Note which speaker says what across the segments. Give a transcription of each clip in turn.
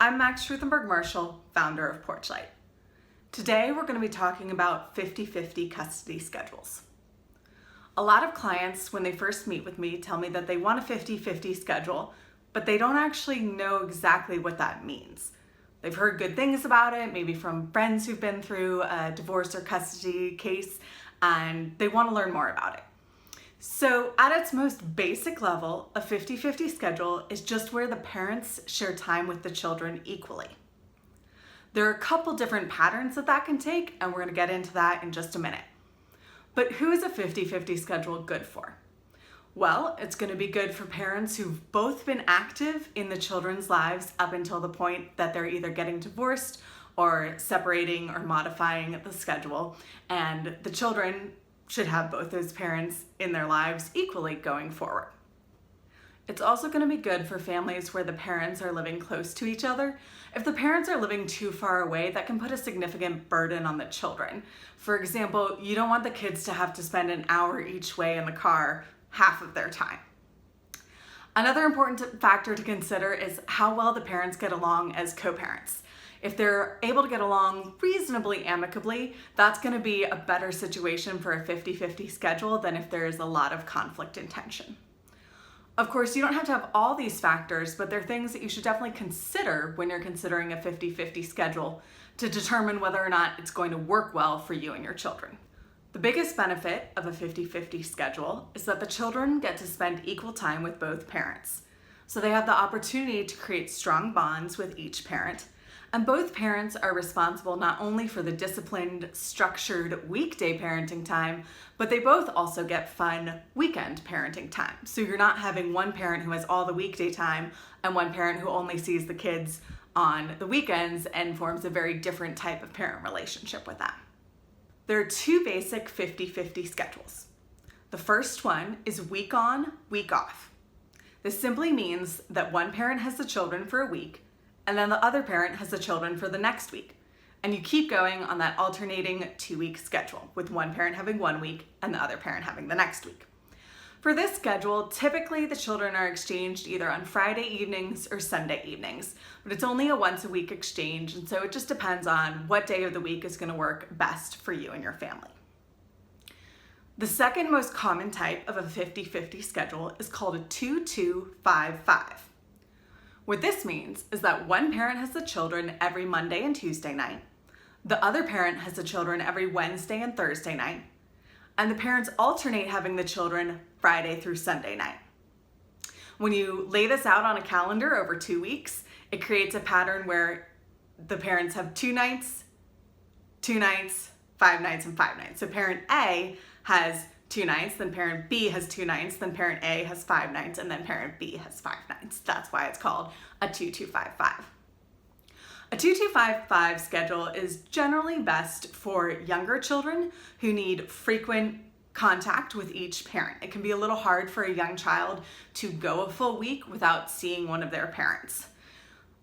Speaker 1: I'm Max Truthenberg-Marshall, founder of Porchlight. Today we're going to be talking about 50-50 custody schedules. A lot of clients, when they first meet with me, tell me that they want a 50-50 schedule, but they don't actually know exactly what that means. They've heard good things about it, maybe from friends who've been through a divorce or custody case, and they want to learn more about it. So at its most basic level, a 50-50 schedule is just where the parents share time with the children equally. There are a couple different patterns that can take, and we're going to get into that in just a minute. But who is a 50-50 schedule good for? Well, it's going to be good for parents who've both been active in the children's lives up until the point that they're either getting divorced or separating or modifying the schedule, and the children should have both those parents in their lives equally going forward. It's also going to be good for families where the parents are living close to each other. If the parents are living too far away, that can put a significant burden on the children. For example, you don't want the kids to have to spend an hour each way in the car half of their time. Another important factor to consider is how well the parents get along as co-parents. If they're able to get along reasonably amicably, that's going to be a better situation for a 50-50 schedule than if there's a lot of conflict and tension. Of course, you don't have to have all these factors, but they're things that you should definitely consider when you're considering a 50-50 schedule to determine whether or not it's going to work well for you and your children. The biggest benefit of a 50-50 schedule is that the children get to spend equal time with both parents. So they have the opportunity to create strong bonds with each parent. And both parents are responsible not only for the disciplined, structured weekday parenting time, but they both also get fun weekend parenting time. So you're not having one parent who has all the weekday time and one parent who only sees the kids on the weekends and forms a very different type of parent relationship with them. There are two basic 50-50 schedules. The first one is week on, week off. This simply means that one parent has the children for a week, and then the other parent has the children for the next week. And you keep going on that alternating 2-week schedule, with one parent having 1 week and the other parent having the next week. For this schedule, typically the children are exchanged either on Friday evenings or Sunday evenings, but it's only a once-a-week exchange, and so it just depends on what day of the week is going to work best for you and your family. The second most common type of a 50-50 schedule is called a 2-2-5-5. What this means is that one parent has the children every Monday and Tuesday night, the other parent has the children every Wednesday and Thursday night, and the parents alternate having the children Friday through Sunday night. When you lay this out on a calendar over 2 weeks, it creates a pattern where the parents have 2 nights, 2 nights, 5 nights, and 5 nights. So parent A has 2 nights, then parent B has 2 nights, then parent A has 5 nights, and then parent B has 5 nights. That's why it's called a 2-2-5-5. A 2-2-5-5 schedule is generally best for younger children who need frequent contact with each parent. It can be a little hard for a young child to go a full week without seeing one of their parents.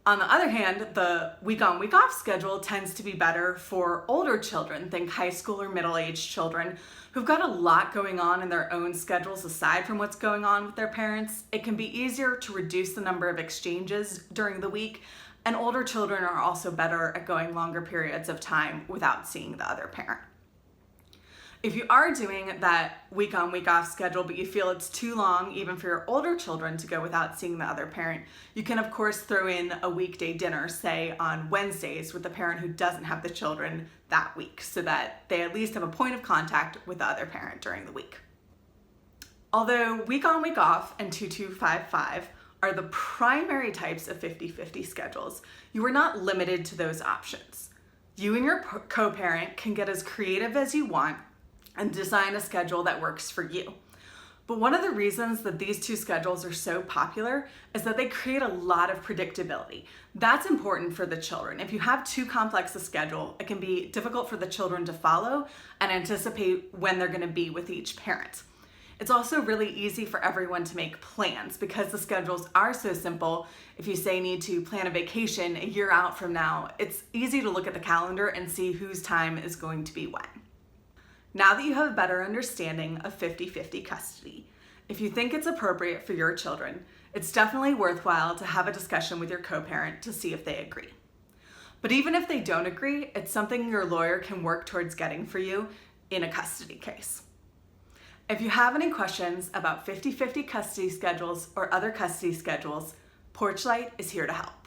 Speaker 1: On the other hand, the week-on, week-off schedule tends to be better for older children, think high school or middle-aged children, who've got a lot going on in their own schedules aside from what's going on with their parents. It can be easier to reduce the number of exchanges during the week, and older children are also better at going longer periods of time without seeing the other parent. If you are doing that week-on, week-off schedule, but you feel it's too long even for your older children to go without seeing the other parent, you can of course throw in a weekday dinner, say on Wednesdays, with the parent who doesn't have the children that week, so that they at least have a point of contact with the other parent during the week. Although week-on, week-off and 2-2-5-5 are the primary types of 50-50 schedules, you are not limited to those options. You and your co-parent can get as creative as you want and design a schedule that works for you. But one of the reasons that these two schedules are so popular is that they create a lot of predictability. That's important for the children. If you have too complex a schedule, it can be difficult for the children to follow and anticipate when they're going to be with each parent. It's also really easy for everyone to make plans because the schedules are so simple. If you say need to plan a vacation a year out from now, it's easy to look at the calendar and see whose time is going to be when. Now that you have a better understanding of 50-50 custody, if you think it's appropriate for your children, It's definitely worthwhile to have a discussion with your co-parent to see if they agree. But even if they don't agree, it's something your lawyer can work towards getting for you in a custody case. If you have any questions about 50-50 custody schedules or other custody schedules, Porchlight is here to help.